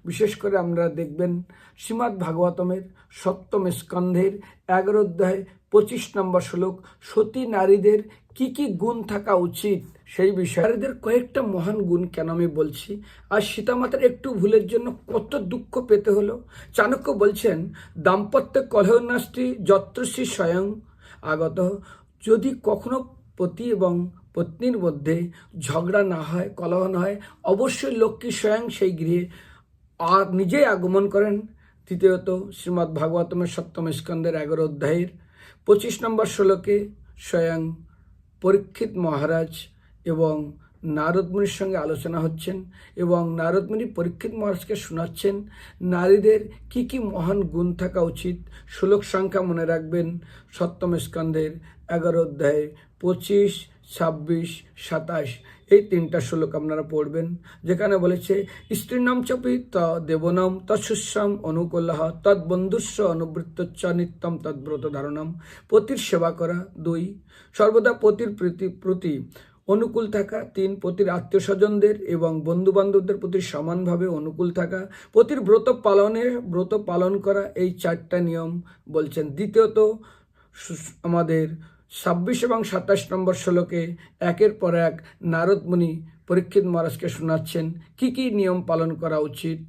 বিশেষ করে আমরা দেখবেন শ্রীমদ্ ভাগবতমের সপ্তম স্কন্ধের 11 অধ্যায় 25 নম্বর শ্লোক, সতী নারীদের কি কি গুণ থাকা উচিত সেই বিষয়ে। নারীদের কয়েকটা মহান গুণ কেন আমি বলছি, আর সীতামাতার একটু ভুলের জন্য কত দুঃখ পেতে হলো। চাণক্য বলছেন, দাম্পত্য কলহ নাস্তি যত্রশ্রী স্বয়ং আগত। যদি কখনো পতি এবং পত্নীর মধ্যে ঝগড়া না হয়, কলহ না হয়, অবশ্যই লক্ষ্মী স্বয়ং সেই গৃহে আর নিজেই আগমন করেন। তৃতীয়ত, শ্রীমদ্ ভাগবতমের সপ্তম স্কন্ধের 11 অধ্যায়ের 25 নম্বর শ্লোকে স্বয়ং পরীক্ষিত মহারাজ এবং নারদমুনির সঙ্গে আলোচনা হচ্ছেন এবং নারদমুনি পরীক্ষিত মহারাজকে শোনাচ্ছেন নারীদের কি কি মহান গুণ থাকা উচিত। শ্লোক সংখ্যা মনে রাখবেন, সপ্তম স্কন্ধের 11 অধ্যায়ে 25, 26, 27 এই 3টা শ্লোক আপনারা পড়বেন, যেখানে বলেছে স্ত্রীনাম চপি ত দেবনাম তৎসুস্যাম অনুকূলহ তৎ বন্ধুস্ব অনুবৃত্তচ্চ নিত্যম তদ্ব্রত ধারণম। পতির সেবা করা 2, সর্বদা পতির প্রতি অনুকূল থাকা 3, পতির আত্মীয় স্বজনদের এবং বন্ধু বান্ধবদের প্রতি সমানভাবে অনুকূল থাকা, পতির ব্রত পালন করা, এই 4টা নিয়ম বলছেন। দ্বিতীয়ত, আমাদের 26 এবং 27 নম্বর শ্লোকে একের পর এক নারদ মুনি পরীক্ষিত মহারাজকে শোনাচ্ছেন কি কি নিয়ম পালন করা উচিত।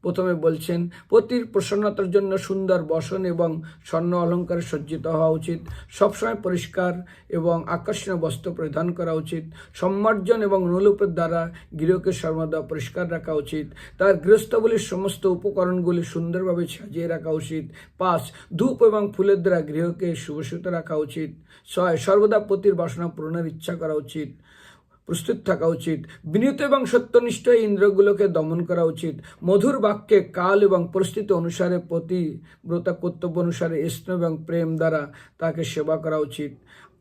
প্রথমে বলছেন, পতির প্রসন্নতার জন্য সুন্দর বসন এবং স্বর্ণ অলঙ্কারে সজ্জিত হওয়া উচিত, সবসময় পরিষ্কার এবং আকর্ষণীয় বস্ত্র পরিধান করা উচিত, সম্মার্জন এবং অনুলোপের দ্বারা গৃহকে সর্বদা পরিষ্কার রাখা উচিত, তার গৃহস্থগুলির সমস্ত উপকরণগুলি সুন্দরভাবে সাজিয়ে রাখা উচিত। 5, ধূপ এবং ফুলের দ্বারা গৃহকে সুবাসিত রাখা উচিত। 6, সর্বদা পতির বাসনা পূরণের ইচ্ছা করা উচিত, প্রস্তুত থাকা উচিত। বিনীত এবং সত্যনিষ্ঠ ইন্দ্রগুলোকে দমন করা উচিত। মধুর বাক্যে কাল এবং পরিস্থিতি অনুসারে পতিব্রতা কর্তব্য অনুসারে স্নেহ এবং প্রেম দ্বারা তাকে সেবা করা উচিত।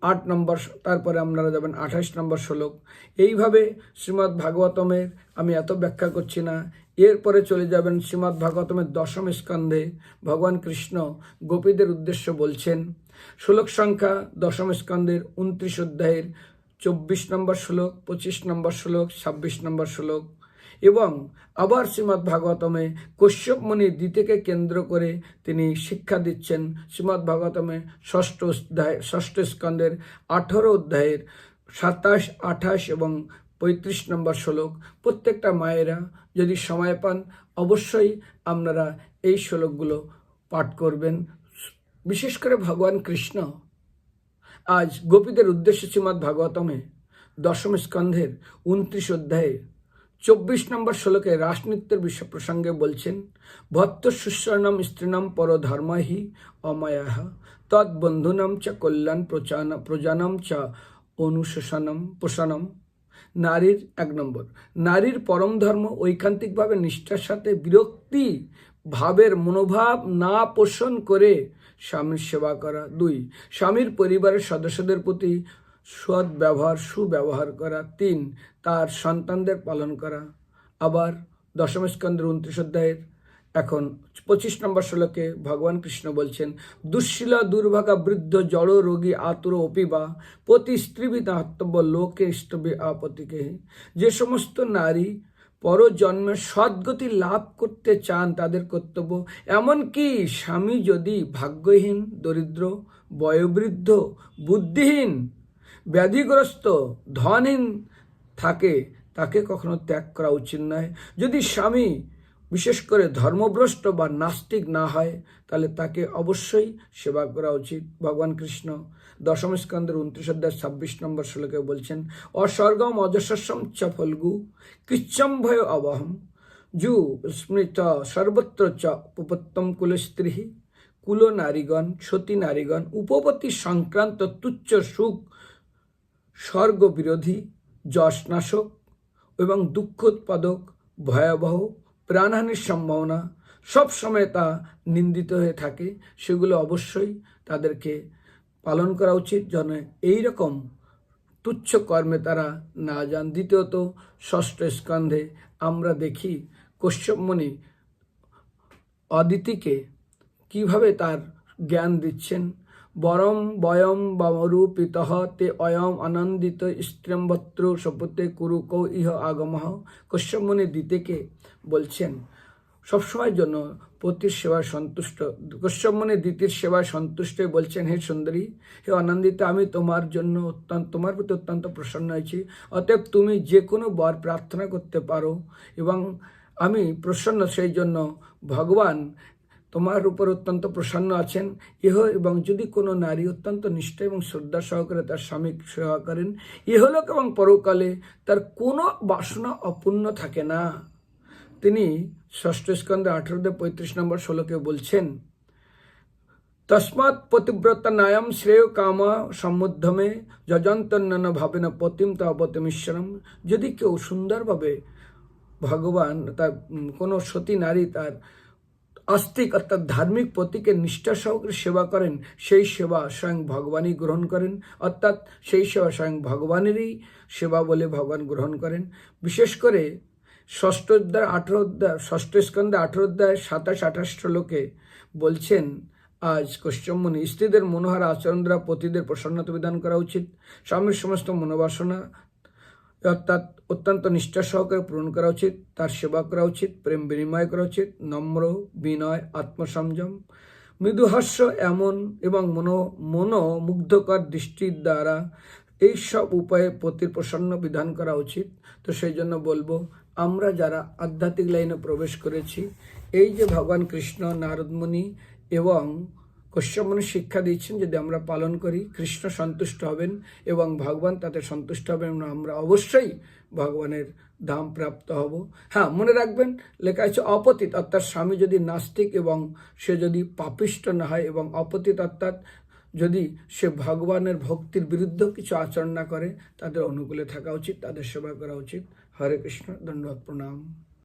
8 নম্বর, তারপরে আপনারা যাবেন 28 নম্বর শ্লোক। এইভাবে শ্রীমদ্ ভাগবতমের আমি এত ব্যাখ্যা করছি না, এরপরে চলে যাবেন শ্রীমদ্ ভাগবতমের 10ম স্কন্ধে ভগবান কৃষ্ণ গোপীদের উদ্দেশ্য বলছেন। শ্লোক সংখ্যা 10ম স্কন্ধের 29 অধ্যায়ের 24 নম্বর শ্লোক, 25 নম্বর শ্লোক, 26 নম্বর শ্লোক। এবং আবার শ্রীমদ্ ভাগবতমে কশ্যপ মুনি দিতিকে কেন্দ্র করে তিনি শিক্ষা দিচ্ছেন। শ্রীমদ্ ভাগবতমে 6ষ্ঠ স্কন্ধের 18 অধ্যায়ের 27, 28 এবং 35 নম্বর শ্লোক। প্রত্যেকটা মায়েরা যদি সময় পান অবশ্যই আপনারা এই শ্লোকগুলো পাঠ করবেন। বিশেষ করে ভগবান কৃষ্ণ আজ গোপীদের উদ্দেশ্যে শ্রীমদ্ ভাগবতমে 10ম স্কন্ধের 29 অধ্যায়ে 24 নম্বর শ্লোকে রাসনৃত্যের বিষয় প্রসঙ্গে বলছেন, ভক্ত সুস্বর্ণম স্ত্রীণাম পর ধর্মহি অমায়াহ তৎ বন্ধুনাম চ কল্যাণ প্রজানম চ অনুশোষণম পোষণম। নারীর 1 নম্বর, নারীর পরম ধর্ম ঐকান্তিকভাবে নিষ্ঠার সাথে বিরক্তি ভাবের মনোভাব না পোষণ করে স্বামীর সেবা করা। 2, স্বামীর পরিবারের সদস্যদের প্রতি সুব্যবহার করা। 3, তার সন্তানদের পালন করা। আবার 10ম স্কন্ধের 29 অধ্যায়ের এখন 25 নম্বর শ্লোকে ভগবান কৃষ্ণ বলছেন, দুঃশীলা দুর্ভাগা বৃদ্ধ জড় রোগী আতুর অপিবা পতি স্ত্রীবিদ আত্মব্য লোকে ইষ্টবে আপতিকে। যে সমস্ত নারী পরজন্মের সদ্গতি লাভ করতে চান তাদের কর্তব্য, এমনকি স্বামী যদি ভাগ্যহীন, দরিদ্র, বয়োবৃদ্ধ, বুদ্ধিহীন, ব্যাধিগ্রস্ত, ধনহীন থাকে তাকে কখনো ত্যাগ করা উচিত নয়। যদি স্বামী বিশেষ করে ধর্মভ্রষ্ট বা নাস্তিক না হয় তাহলে তাকে অবশ্যই সেবা করা উচিত। ভগবান কৃষ্ণ 10ম স্কন্ধের 29 অধ্যায় 26 নম্বর শ্লোকে বলছেন, অস্বর্গম অজস্রম চ ফলগু কৃচ্ছম ভয় অবহম জু স্মৃত সর্বত্র চ উপপত্তম কুল স্ত্রী। কুল নারীগণ, সতী নারীগণ উপপত্তি সংক্রান্ত তুচ্ছ সুখ, স্বর্গ বিরোধী, যশনাশক এবং দুঃখ উৎপাদক, ভয়াবহ, প্রাণহানির সম্ভাবনা সবসময় তা নিন্দিত হয়ে থাকে, সেগুলো অবশ্যই তাদেরকে পালন করা উচিত যেন এইরকম তুচ্ছ কর্মে তারা না যান। দ্বিতীয়ত, 6ষ্ঠ স্কন্ধে আমরা দেখি কশ্যপ মুনি অদিতিকে কিভাবে তার জ্ঞান দিচ্ছেন। বরম বয়ম বামরূপিত তে অয়ম আনন্দিত স্ত্রীম্ভত্র সপতে কুরুকৌ ইহ আগমহ। কশ্যপ মুনি দিতিকে বলছেন, সবসময়ের জন্য পতির সেবায় সন্তুষ্ট। কশ্যপমুনি দিতির সেবায় সন্তুষ্ট হয়ে বলছেন, হে সুন্দরী, হে আনন্দিতা, আমি তোমার জন্য তোমার প্রতি অত্যন্ত প্রসন্ন হয়েছি। অতএব তুমি যে কোনো বর প্রার্থনা করতে পারো এবং আমি প্রসন্ন, সেই জন্য ভগবান তোমার উপর অত্যন্ত প্রসন্ন আছেন। এবং যদি কোনো নারী অত্যন্ত নিষ্ঠা এবং শ্রদ্ধা সহকারে তার স্বামী সেবা করেন, ইহলোক এবং পরকালে তার কোনো বাসনা অপূর্ণ থাকে না। তিনি ষষ্ঠ স্কন্ধে 18-35 শ্লোকে বলছেন, তস্মাৎ পতিব্রতা নায়াম শ্রেয় কামা সমুদ্ধমে যজন্তন্যন ভাবেন পতিম তাপতিমীশ্বরম। যদি কেউ সুন্দরভাবে ভগবান তার কোনো সতী নারী তার আস্তিক অর্থাৎ ধার্মিক পতিকে নিষ্ঠা সহকারে সেবা করেন, সেই সেবা স্বয়ং ভগবানই গ্রহণ করেন, অর্থাৎ সেই সেবা স্বয়ং ভগবানেরই সেবা বলে ভগবান গ্রহণ করেন। বিশেষ করে ষষ্ঠ স্কন্ধে 27-28 শ্লোকে বলছেন, আজ কশ্যপমুনি, স্ত্রীদের মনোহার আচরণ দ্বারা পতিদের প্রসন্নতা বিধান করা উচিত। স্বামীর সমস্ত মনোবাসনা অর্থাৎ অত্যন্ত নিষ্ঠা সহকারে পূরণ করা উচিত, তার সেবা করা উচিত, প্রেম বিনিময় করা উচিত, নম্র বিনয় আত্মসংযম মৃদুহাস্য এমন এবং মনোমুগ্ধকর দৃষ্টির দ্বারা এই সব উপায়ে পতির প্রসন্ন বিধান করা উচিত। তো সেই জন্য বলবো, আমরা যারা আধ্যাত্মিক লাইনে প্রবেশ করেছি, এই যে ভগবান কৃষ্ণ, নারদ মুনি এবং কশ্যপমুনি শিক্ষা দিচ্ছেন, যদি আমরা পালন করি, কৃষ্ণ সন্তুষ্ট হবেন এবং ভগবান তাতে সন্তুষ্ট হবেন, আমরা অবশ্যই ভগবানের ধাম প্রাপ্ত হব। হ্যাঁ, মনে রাখবেন, লেখা আছে অপতিত, অর্থাৎ স্বামী যদি নাস্তিক এবং সে যদি পাপিষ্ট না হয়, এবং অপতিত অর্থাৎ যদি সে ভগবানের ভক্তির বিরুদ্ধ কিছু আচরণ না করে, তাদের অনুকূলে থাকা উচিত, তাদের সেবা করা উচিত। হরে কৃষ্ণ, দণ্ডবত প্রণাম।